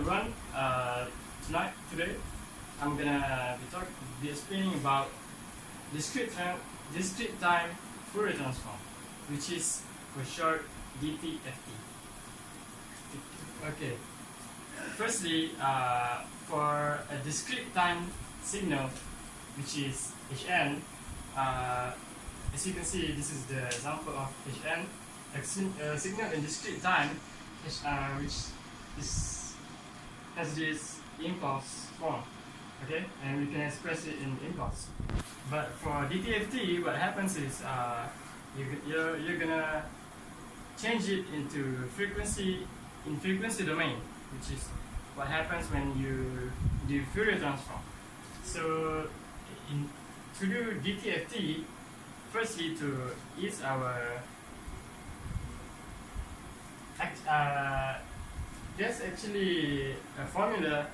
everyone. Today, I'm gonna be explaining about discrete time Fourier transform, which is for short DTFT. Okay. Firstly, for a discrete time signal, which is Hn, as you can see, this is the example of Hn, a signal in discrete time, which has this impulse form, okay, and we can express it in impulse. But for DTFT, what happens is you're gonna change it into frequency domain, which is what happens when you do Fourier transform. So to do DTFT, firstly, to ease our there's actually a formula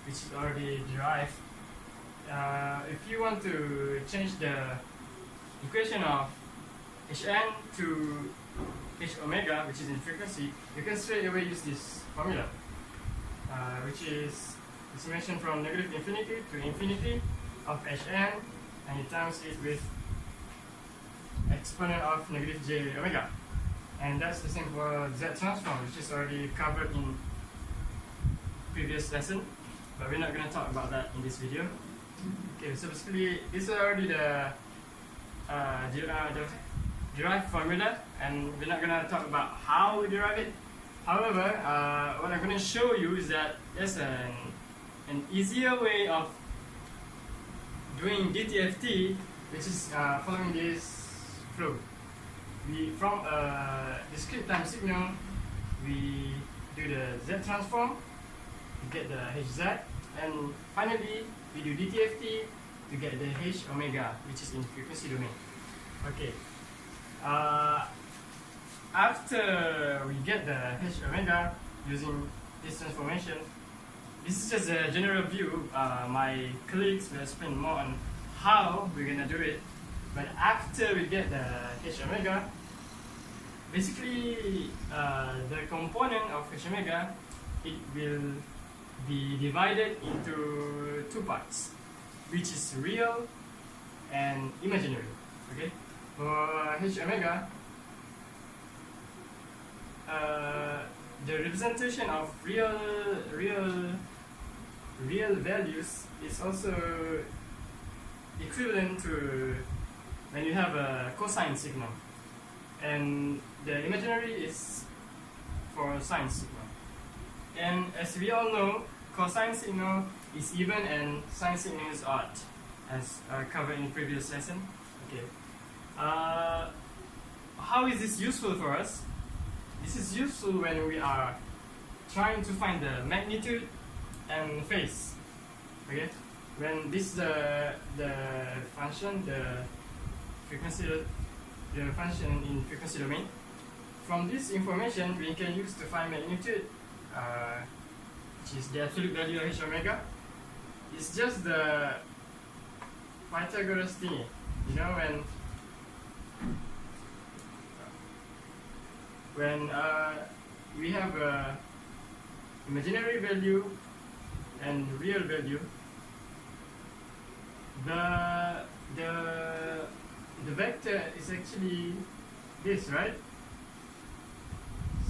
which is already derived. If you want to change the equation of Hn to H omega, which is in frequency, you can straight away use this formula, which is the summation from negative infinity to infinity of Hn, and you times it with exponent of negative j omega. And that's the same for Z transform, which is already covered in previous lesson, but we're not going to talk about that in this video. Okay, so basically this is already the derived formula, and we're not going to talk about how we derive it. However, what I'm going to show you is that there's an easier way of doing DTFT, which is following this flow. From a discrete time signal, we do the Z transform, we get the Hz, and finally we do DTFT to get the H omega, which is in frequency domain. Okay. After we get the H omega using this transformation, this is just a general view. My colleagues will explain more on how we're gonna do it. But after we get the H omega, basically the component of H omega, it will be divided into two parts, which is real and imaginary. Okay, for H omega, the representation of real values is also equivalent to when you have a cosine signal, and the imaginary is for sine signal. And as we all know, cosine signal is even and sine signal is odd, as covered in previous lesson. Okay. How is this useful for us? This is useful when we are trying to find the magnitude and phase. Okay. When this is the function, the function in frequency domain. From this information, we can use to find magnitude, which is the absolute value of H omega. It's just the Pythagoras thingy. You know, when we have a imaginary value and real value, the vector is actually this, right?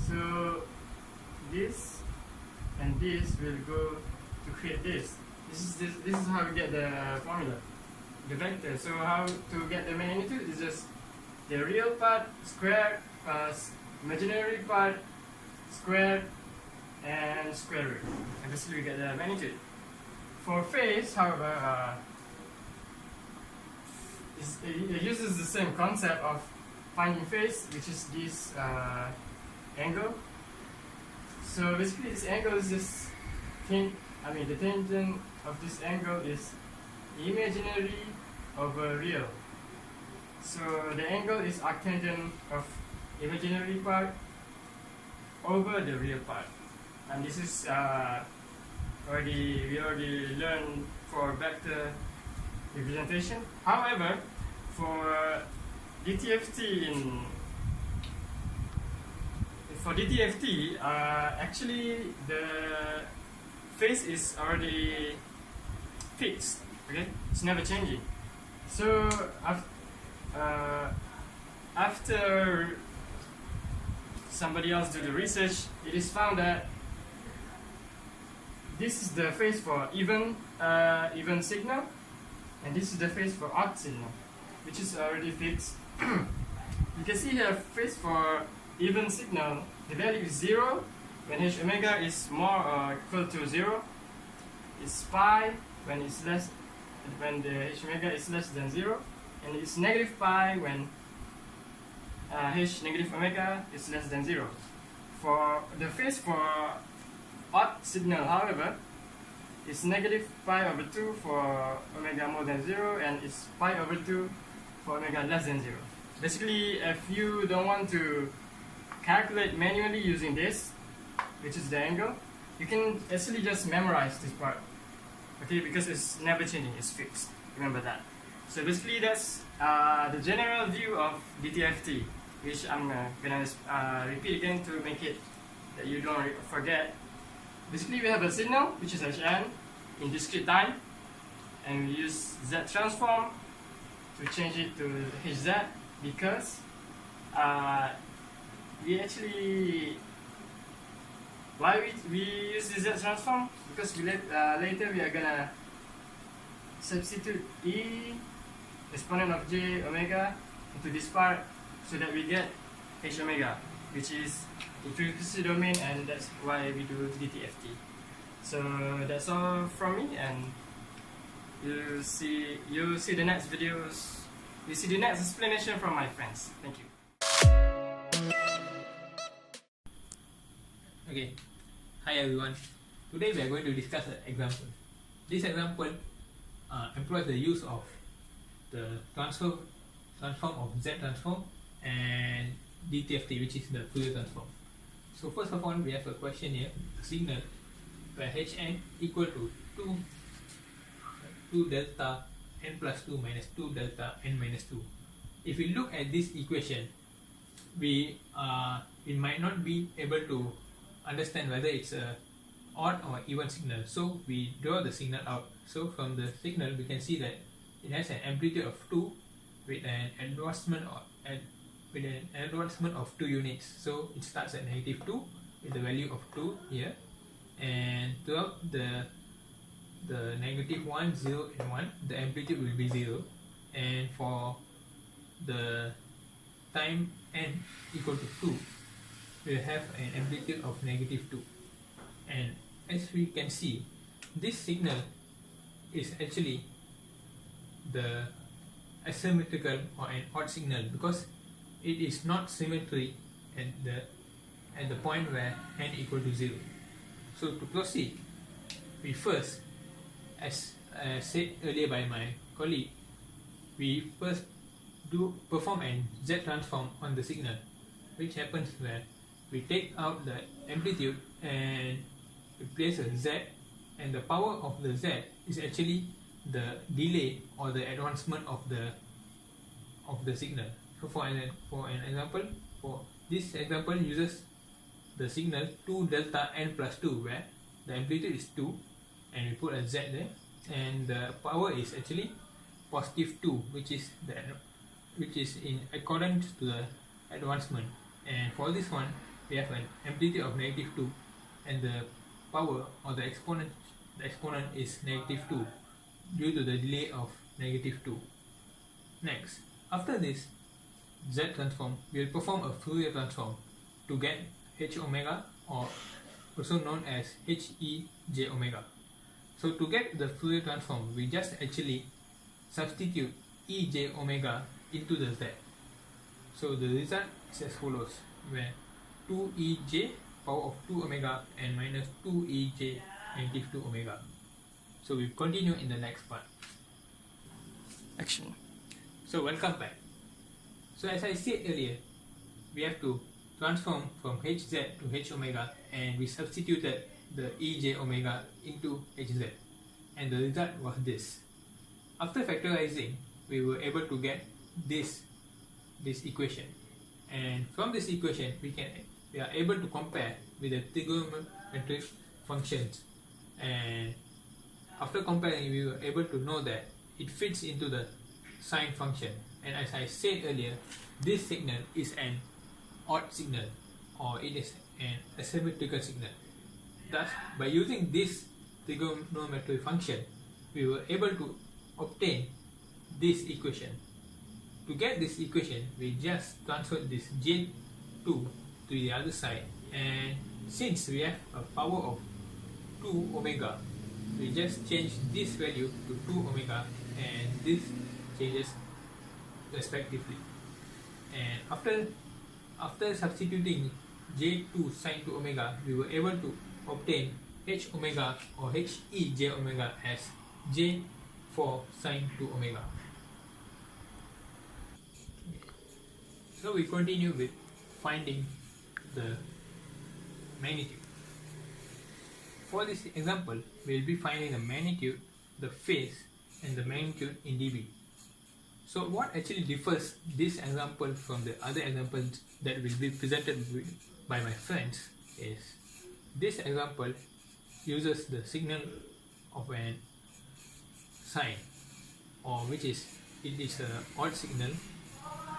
So this and this will go to create this. This is how we get the formula, the vector. So how to get the magnitude is just the real part squared plus imaginary part squared and square root. And basically we get the magnitude. For phase, however, it uses the same concept of finding phase, which is this angle. So basically this angle is just the tangent of this angle is imaginary over real. So the angle is arctangent of imaginary part over the real part. And this is we already learned for vector representation. However, for DTFT actually the phase is already fixed. Okay, it's never changing. So after somebody else do the research, it is found that this is the phase for even signal, and this is the phase for odd signal, which is already fixed. You can see here phase for even signal, the value is 0 when h omega is more or equal to 0. It's pi when the h omega is less than 0, and it's negative pi when h negative omega is less than 0. For the phase for odd signal, however, it's negative pi over 2 for omega more than 0, and it's pi over 2 for omega less than 0. Basically, if you don't want to calculate manually using this, which is the angle, you can actually just memorize this part, okay, because it's never changing, it's fixed. Remember that. So basically, that's the general view of DTFT, which I'm gonna repeat again to make it that you don't forget. Basically, we have a signal which is Hn in discrete time, and we use Z transform to change it to Hz, because why we use the Z transform? Because later we are gonna substitute E exponent of j omega into this part, so that we get h omega, which is the frequency domain, and that's why we do DTFT. So that's all from me, and you'll see the next videos. You see the next explanation from my friends. Thank you. Okay, hi everyone. Today we are going to discuss an example. This example employs the use of the transform of Z transform and DTFT, which is the Fourier transform. So first of all, we have a question here, a signal where Hn equal to 2 delta n plus 2 minus 2 delta n minus 2. If we look at this equation, we might not be able to understand whether it's a odd or even signal. So we draw the signal out. So from the signal, we can see that it has an amplitude of 2 with an advancement of 2 units. So it starts at negative 2 with the value of 2 here, and throughout the negative 1, 0 and 1, the amplitude will be 0, and for the time n equal to 2, we have an amplitude of negative 2. And as we can see, this signal is actually the asymmetrical or an odd signal, because it is not symmetry at the point where n equal to 0. So to proceed, we first, as said earlier by my colleague, we first perform a Z transform on the signal, which happens where we take out the amplitude and we place a Z, and the power of the Z is actually the delay or the advancement of the signal. So for an example, for this example uses the signal 2 delta n plus 2, where the amplitude is 2 and we put a Z there, and the power is actually positive 2, which is in accordance to the advancement. And for this one, we have an amplitude of negative 2, and the power or the exponent is negative 2 due to the delay of negative 2. Next, after this Z transform, we will perform a Fourier transform to get h omega, or also known as Hej omega. So to get the Fourier transform, we just actually substitute Ej omega into the Z. So the result is as follows, where 2Ej power of 2 omega and minus 2Ej negative 2 omega. So we continue in the next part. Action. So welcome back. So as I said earlier, we have to transform from Hz to H omega, and we substituted the Ej omega into Hz, and the result was this. After factorizing, we were able to get this equation, and from this equation we are able to compare with the trigonometric functions, and after comparing we were able to know that it fits into the sine function, and as I said earlier, this signal is an odd signal, or it is an asymmetrical signal. Thus, by using this trigonometry function, we were able to obtain this equation. To get this equation, we just transferred this J2 to the other side, and since we have a power of 2 omega, we just change this value to 2 omega, and this changes respectively. And after substituting J2 sine 2 omega, we were able to obtain H omega or He j omega as J4 sine 2 omega. So we continue with finding the magnitude. For this example, we will be finding the magnitude, the phase, and the magnitude in dB. So what actually differs this example from the other examples that will be presented by my friends is this example uses the signal of an sine, or it is an odd signal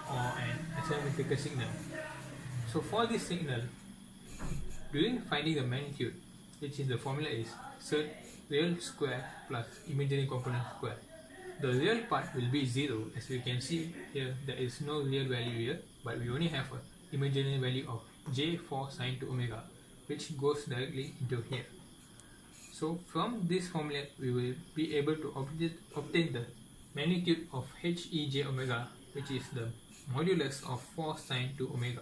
or an asymmetrical signal. So for this signal, during finding the magnitude, which is the formula is real square plus imaginary component square. The real part will be 0, as we can see here. There is no real value here, but we only have an imaginary value of J4 sine 2 omega, which goes directly into here. So from this formula, we will be able to obtain the magnitude of He j omega, which is the modulus of 4 sine 2 omega.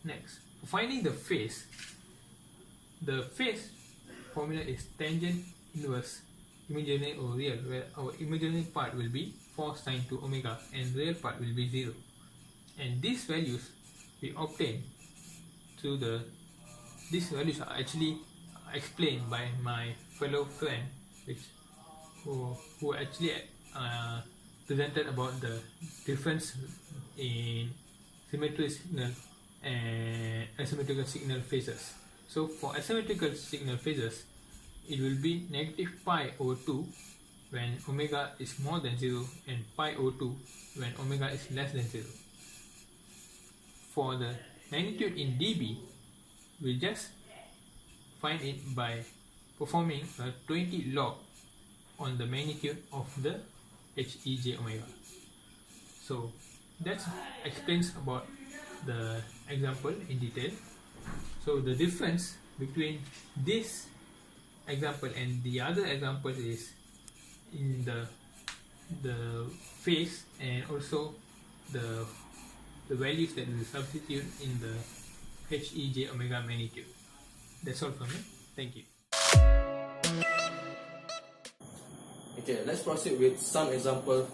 Next, finding the phase formula is tangent inverse imaginary or real, where our imaginary part will be 4 sine 2 omega and real part will be 0. And these values we obtain through these values are actually explained by my fellow friend, who actually presented about the difference in symmetrical signal and asymmetrical signal phases. So for asymmetrical signal phases, it will be negative pi over 2 when omega is more than 0 and pi over 2 when omega is less than 0. For the magnitude in dB, we just find it by performing a 20 log on the magnitude of the He j omega. So that explains about the example in detail. So the difference between this example and the other example is in the phase and also the values that we substitute in the He j omega magnitude. That's all from me. Thank you. Okay, let's proceed with some example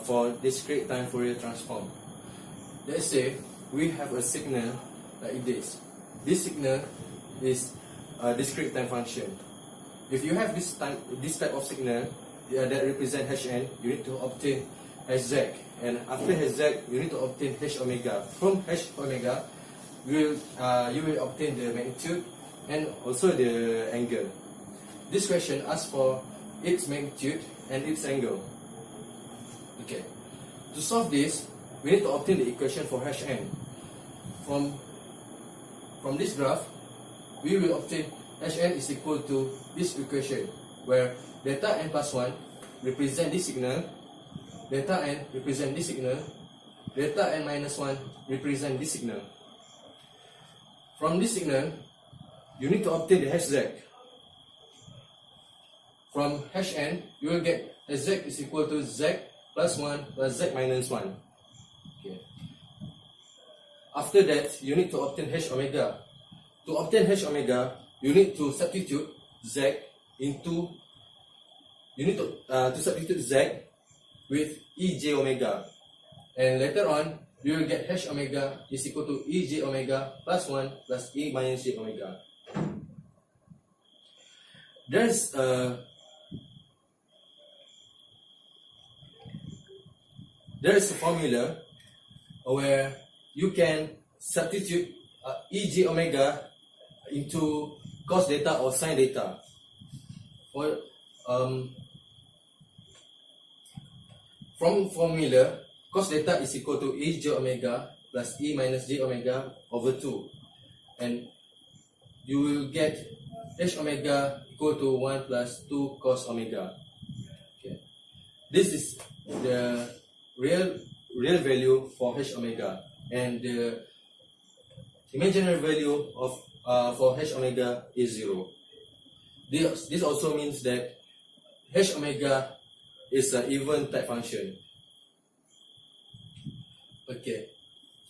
for discrete time Fourier transform. Let's say we have a signal like this. This signal is a discrete time function. If you have this type of signal that represent Hn, you need to obtain Hz, and after Hz, you need to obtain H omega. From H omega, you will obtain the magnitude and also the angle. This question asks for its magnitude and its angle. Okay. To solve this, we need to obtain the equation for Hn. From this graph, we will obtain Hn is equal to this equation, where delta n plus 1 represent this signal, delta n represent this signal, delta n minus 1 represent this signal. From this signal, you need to obtain the Hz. From Hn, you will get Hz is equal to Z plus 1 plus Z minus 1. Okay. After that, you need to obtain H omega. To obtain H omega, you need to substitute Z into, substitute Z with E j omega. And later on, you will get H omega is equal to E j omega plus 1 plus E minus j omega. There's a formula where you can substitute E j omega into cos data or sin data. For from formula, cos theta is equal to E j omega plus E minus j omega over 2, and you will get H omega equal to 1 plus 2 cos omega. Okay. This is the real value for H omega, and the imaginary value of for H omega is 0. This also means that H omega is an even type function. Okay.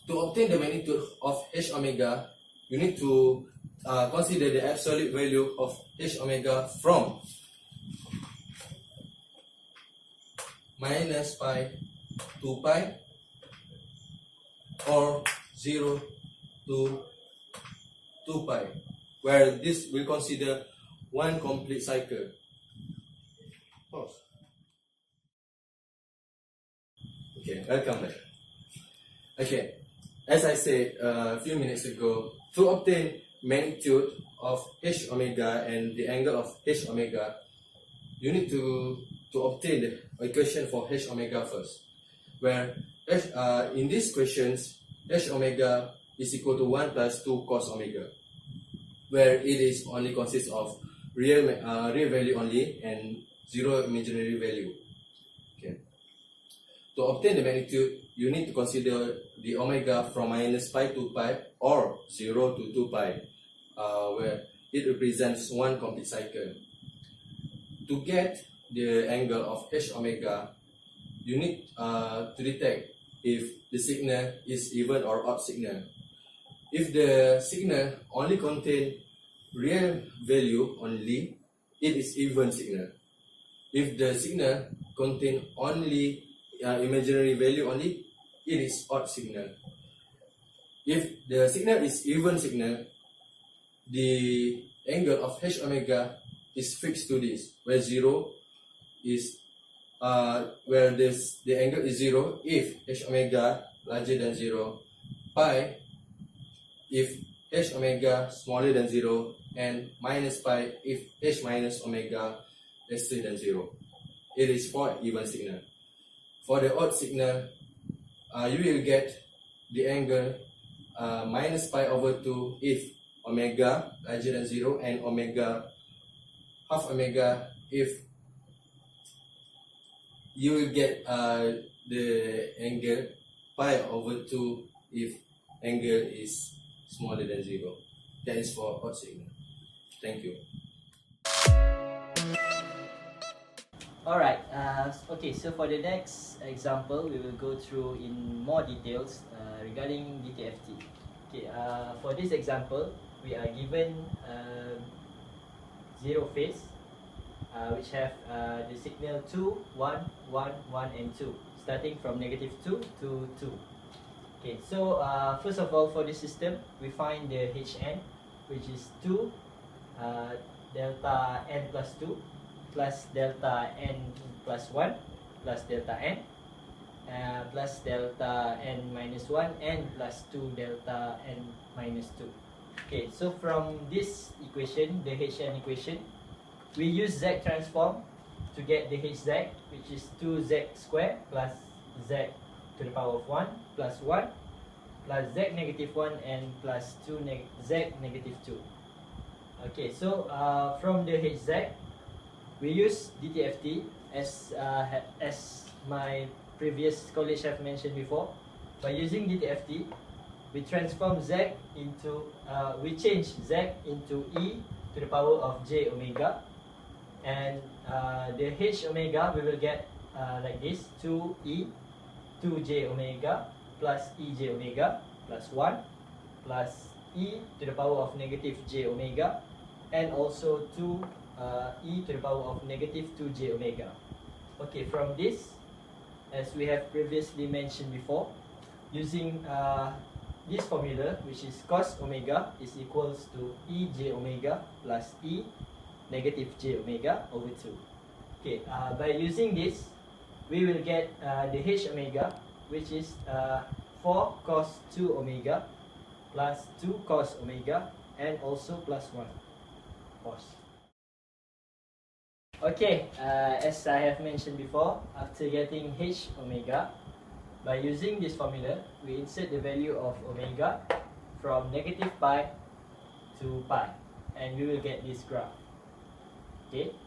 To obtain the magnitude of H omega, you need to consider the absolute value of H omega from minus pi to pi, or 0 to 2 pi, where this will consider one complete cycle. Pause. Okay, welcome back. Okay, as I said a few minutes ago, to obtain magnitude of H omega and the angle of H omega, you need to obtain the equation for H omega first, where in these questions, H omega is equal to 1 plus 2 cos omega, where it is only consists of real value only and 0 imaginary value. Okay. To obtain the magnitude, you need to consider the omega from minus pi to pi or 0 to 2 pi, where it represents one complete cycle. To get the angle of H omega, you need to detect if the signal is even or odd signal. If the signal only contains real value only, it is even signal. If the signal contains only imaginary value only, it is odd signal. If the signal is even signal, the angle of H omega is fixed to this, where 0 is the angle is 0 if H omega larger than 0, pi if H omega smaller than 0, and minus pi if H minus omega lesser than 0. It is for even signal. For the odd signal, you will get the angle minus pi over 2 if omega larger than 0, and omega half omega if you will get the angle pi over 2 if angle is smaller than 0. That is for odd signal. Thank you. Alright, okay, so for the next example, we will go through in more details regarding DTFT. Okay, for this example, we are given zero phase, which have the signal 2, 1, 1, 1 and 2, starting from negative 2 to 2. Okay, so first of all, for this system, we find the Hn, which is 2 delta n plus 2 plus delta n plus 1 plus delta n plus delta n minus 1 and plus 2 delta n minus 2. Okay, so from this equation, the Hn equation, we use Z transform to get the Hz, which is 2z squared plus z to the power of 1 plus 1 plus z negative 1 and plus 2 z negative 2. Okay, so from the Hz, we use DTFT as my previous colleague have mentioned before. By using DTFT, we transform Z into, we change Z into E to the power of j omega, and the H omega we will get like this: 2E 2j omega plus ej omega plus 1 plus E to the power of negative j omega, and also 2 E to the power of negative 2j omega. Okay, from this, as we have previously mentioned before, using this formula, which is cos omega is equals to ej omega plus E negative j omega over 2. Okay, by using this, we will get the H omega, which is 4 cos 2 omega plus 2 cos omega and also plus 1. Pause. Okay, as I have mentioned before, after getting h omega, by using this formula, we insert the value of omega from negative pi to pi, and we will get this graph. Okay,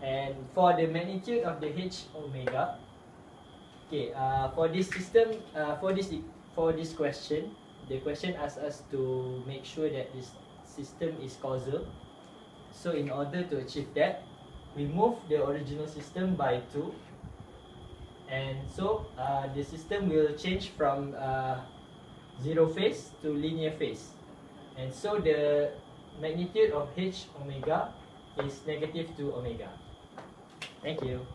and for the magnitude of the h omega, okay, for this system, for this question, the question asks us to make sure that this system is causal. So in order to achieve that, we move the original system by 2, and so the system will change from zero phase to linear phase, and so the magnitude of h omega is negative 2 omega. Thank you.